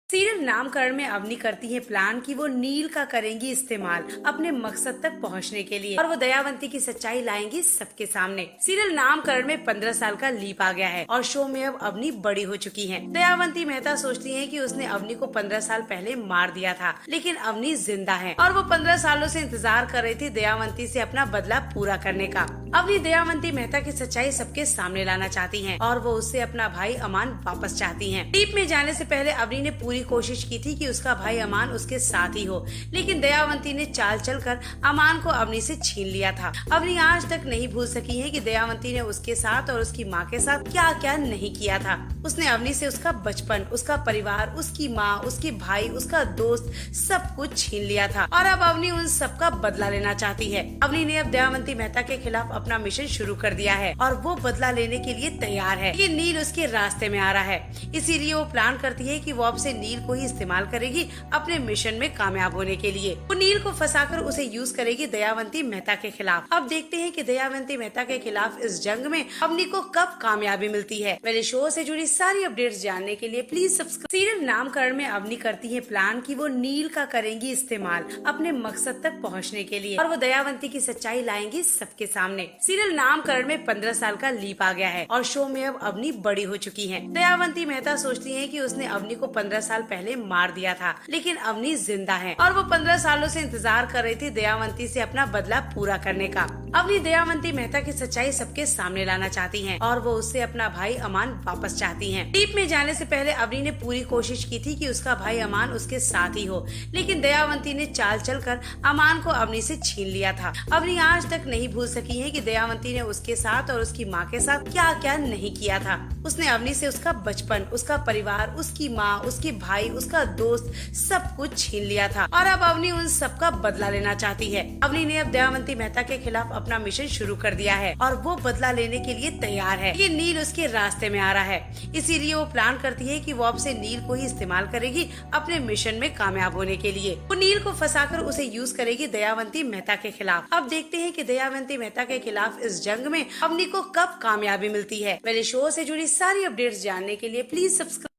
Serial नामकरण में अवनी करती है प्लान कि वो नील का करेंगी इस्तेमाल अपने मकसद तक पहुंचने के लिए और वो दयावंती की सच्चाई लाएंगी सबके सामने। सीरियल नामकरण में 15 साल का लीप आ गया है और शो में अब अवनी बड़ी हो चुकी है। दयावंती मेहता सोचती है कि उसने अवनी को 15 साल पहले मार दिया था, लेकिन अवनी जिंदा है और वो 15 सालों से इंतजार कर रही थी दयावंती से अपना बदला पूरा करने का। अवनी दयावंती मेहता की सच्चाई सबके सामने लाना चाहती है और वो उससे अपना भाई अमान वापस चाहती है। लीप में जाने से पहले अवनी ने पूरी कोशिश की थी कि उसका भाई अमान उसके साथ ही हो, लेकिन दयावंती ने चाल चलकर अमान को अवनी से छीन लिया था। अवनी आज तक नहीं भूल सकी है कि दयावंती ने उसके साथ और उसकी माँ के साथ क्या क्या नहीं किया था। उसने अवनी से उसका बचपन, उसका परिवार, उसकी माँ, उसके भाई, उसका दोस्त सब कुछ छीन लिया था और अब अवनी उन सब का बदला लेना चाहती है। अवनी ने अब दयावंती मेहता के खिलाफ अपना मिशन शुरू कर दिया है और वो बदला लेने के लिए तैयार है। ये नील उसके रास्ते में आ रहा है, इसीलिए वो प्लान करती है कि वो अब से नील को ही इस्तेमाल करेगी अपने मिशन में कामयाब होने के लिए। वो नील को फंसाकर उसे यूज करेगी दयावंती मेहता के खिलाफ। अब देखते हैं कि दयावंती मेहता के खिलाफ इस जंग में अवनी को कब कामयाबी मिलती है। मेरे शो से जुड़ी सारी अपडेट्स जानने के लिए प्लीज सब्सक्राइब। सीरियल नामकरण में अवनी करती है प्लान कि वो नील का करेंगी इस्तेमाल अपने मकसद तक पहुंचने के लिए और वो दयावंती की सच्चाई लाएंगी सबके सामने। सीरियल नामकरण में 15 साल का लीप आ गया है और शो में अब अवनी बड़ी हो चुकी है। दयावंती मेहता सोचती है कि उसने अवनी को 15 साल पहले मार दिया था, लेकिन अवनी जिंदा है और वो 15 सालों से इंतजार कर रही थी दयावंती से अपना बदला पूरा करने का। अवनी दयावंती मेहता की सच्चाई सबके सामने लाना चाहती है और वो उससे अपना भाई अमान वापस चाहती है। लीप में जाने से पहले अवनी ने पूरी कोशिश की थी कि उसका भाई अमान उसके साथ ही हो, लेकिन दयावंती ने चाल चलकर अमान को अवनी से छीन लिया था। अवनी आज तक नहीं भूल सकी है कि दयावंती ने उसके साथ और उसकी माँ के साथ क्या क्या नहीं किया था। उसने अवनी से उसका बचपन, उसका परिवार, उसकी माँ, उसके भाई, उसका दोस्त सब कुछ छीन लिया था और अब अवनी उन सब का बदला लेना चाहती है। अवनी ने अब दयावंती मेहता के खिलाफ अपना मिशन शुरू कर दिया है और वो बदला लेने के लिए तैयार है। ये नील उसके रास्ते में आ रहा है, इसीलिए वो प्लान करती है कि वो अब से नील को ही इस्तेमाल करेगी अपने मिशन में कामयाब होने के लिए। वो नील को फंसाकर उसे यूज करेगी दयावंती मेहता के खिलाफ। अब देखते हैं कि दयावंती मेहता के खिलाफ इस जंग में अवनी को कब कामयाबी मिलती है। मेरे शो से जुड़ी सारी अपडेट्स जानने के लिए प्लीज सब्सक्राइब।